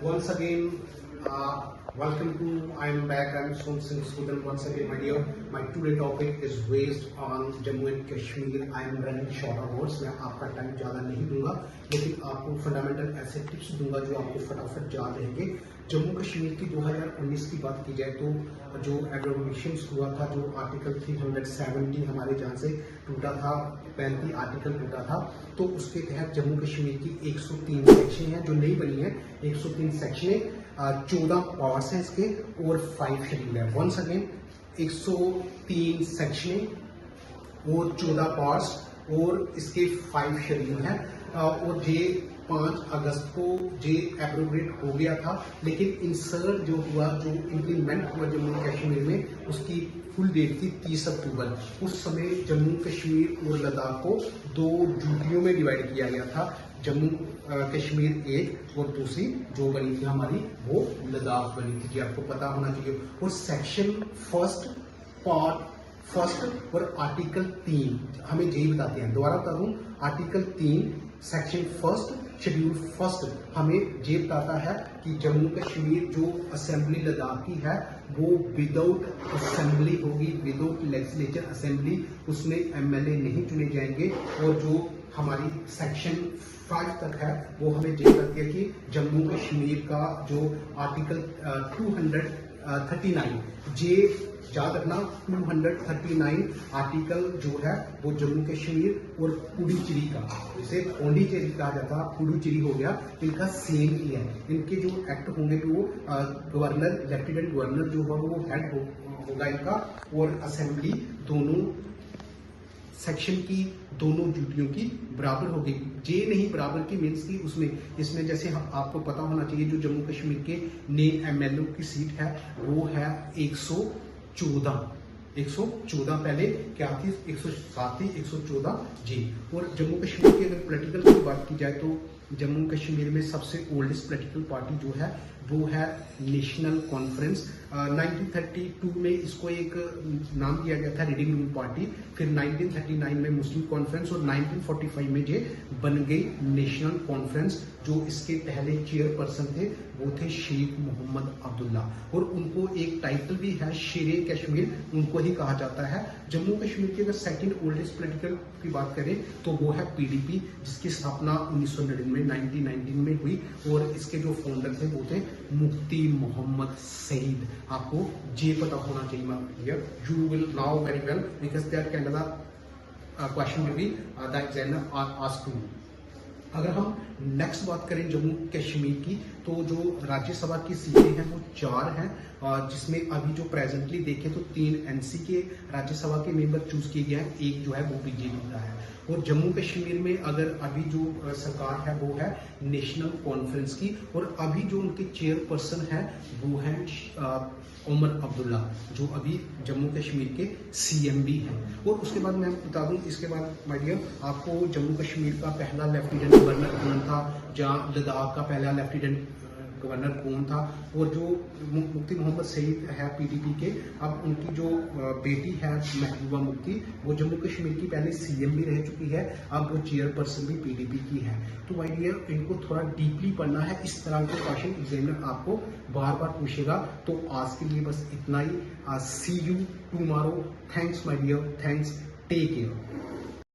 Once again, welcome to. I'm back. I'm Son Singh student. Once again, my dear. My today topic is based on Jammu and Kashmir. I am running short of words. मैं आपका time ज़्यादा नहीं दूंगा, लेकिन आपको fundamental ऐसे tips दूंगा जो आपको फटाफट याद रहेंगे। जम्मू कश्मीर की 2019 की बात की जाए तो जो एब्रोगेशन हुआ था, जो आर्टिकल 370 हमारे जहाँ से टूटा था, 35 आर्टिकल टूटा था, तो उसके तहत जम्मू कश्मीर की 103 सेक्शन है जो नई बनी है। 103 सेक्शन 14 पार्ट्स हैं इसके और 5 शेड्यूल है। वंस अगेन 103 सेक्शन और 14 पार्ट्स और इसके 5 शेड्यूल हैं और ये 5 अगस्त को ये एब्रोगेट हो गया था, लेकिन इंसर्ट जो हुआ, जो इम्प्लीमेंट हुआ जम्मू कश्मीर में, उसकी फुल डेट थी 30 अक्टूबर। उस समय जम्मू कश्मीर और लद्दाख को 2 ड्यूटियों में डिवाइड किया गया था। जम्मू कश्मीर एक और दूसरी जो बनी थी हमारी वो लद्दाख बनी थी, जी आपको पता होना चाहिए। और सेक्शन फर्स्ट पार्ट फर्स्ट और आर्टिकल 3 हमें यही बताते हैं। दोबारा बता दूं, article 3 section first schedule first हमें ये बताता है कि जम्मू कश्मीर जो असेंबली लद्दाख की है वो विदाउट असेंबली होगी, विदाउट लेजिस्लेचर असेंबली, उसमें एमएलए नहीं चुने जाएंगे। और जो हमारी सेक्शन 5 तक है वो हमें ये बताती है कि जम्मू कश्मीर का जो आर्टिकल 239, ये याद रखना, 239 आर्टिकल जो है वो जम्मू कश्मीर और पुडुचेरी का, जिसे पौंडीचेरी कहा जाता है, पुडुचेरी हो गया, इनका सेम ही है। इनके जो एक्ट होंगे तो वो गवर्नर, लेफ्टिनेंट गवर्नर जो होगा वो हेड होगा इनका, और असेंबली दोनों सेक्शन की दोनों ड्यूटियों की बराबर होगी। जे नहीं बराबर की मीन्स की उसमें इसमें जैसे आपको पता होना चाहिए जो जम्मू कश्मीर के नए एमएलए की सीट है वो है 114 पहले क्या थी, 107 थी, 114 जी। और जम्मू कश्मीर की अगर पॉलिटिकल की बात की जाए तो जम्मू कश्मीर में सबसे ओल्डेस्ट पॉलिटिकल पार्टी जो है वो है नेशनल कॉन्फ्रेंस। 1932 में इसको एक नाम दिया गया था रीडिंग रूम पार्टी, फिर 1939 में मुस्लिम कॉन्फ्रेंस और 1945 में ये बन गई नेशनल कॉन्फ्रेंस। जो इसके पहले चेयरपर्सन थे वो थे शेख मोहम्मद अब्दुल्ला, और उनको एक टाइटल भी है शेरे कश्मीर, उनको ही कहा जाता है। जम्मू कश्मीर की अगर सेकंड ओल्डेस्ट पॉलिटिकल की बात करें तो वो है पीडीपी, जिसकी स्थापना 1919 में हुई, और इसके जो फाउंडर थे वो थे मुफ्ती मोहम्मद सईद। आपको ये पता होना चाहिए my dear, you will now very well because that kind of question will be the examiner asked to. अगर हम नेक्स्ट बात करें जम्मू कश्मीर की, तो जो राज्यसभा की सीटें हैं वो 4 हैं, जिसमें अभी जो प्रेजेंटली देखें तो 3 एनसी के राज्यसभा के मेंबर चूज किए गए हैं, एक जो है वो बीजेपी का है। और जम्मू कश्मीर में अगर अभी जो सरकार है वो है नेशनल कॉन्फ्रेंस की, और अभी जो उनके चेयरपर्सन है वो है उमर अब्दुल्ला, जो अभी जम्मू कश्मीर के सीएम भी हैं। और उसके बाद मैं बता दूं, इसके बाद माय डियर आपको जम्मू कश्मीर का पहला लेफ्टिनेंट गवर्नर कौन था, जहाँ लद्दाख का पहला लेफ्टिनेंट गवर्नर कौन था, और जो मुफ्ती मोहम्मद सईद है पीडीपी के, अब उनकी जो बेटी है महबूबा मुफ्ती, वो जम्मू कश्मीर की पहले सीएम भी रह चुकी है, अब वो चेयरपर्सन भी पीडीपी की है। तो माय डियर इनको थोड़ा डीपली पढ़ना है, इस तरह के क्वेश्चन एग्जामिनर आपको बार बार पूछेगा। तो आज के लिए बस इतना ही। See you tomorrow. Thanks my dear, thanks, take care.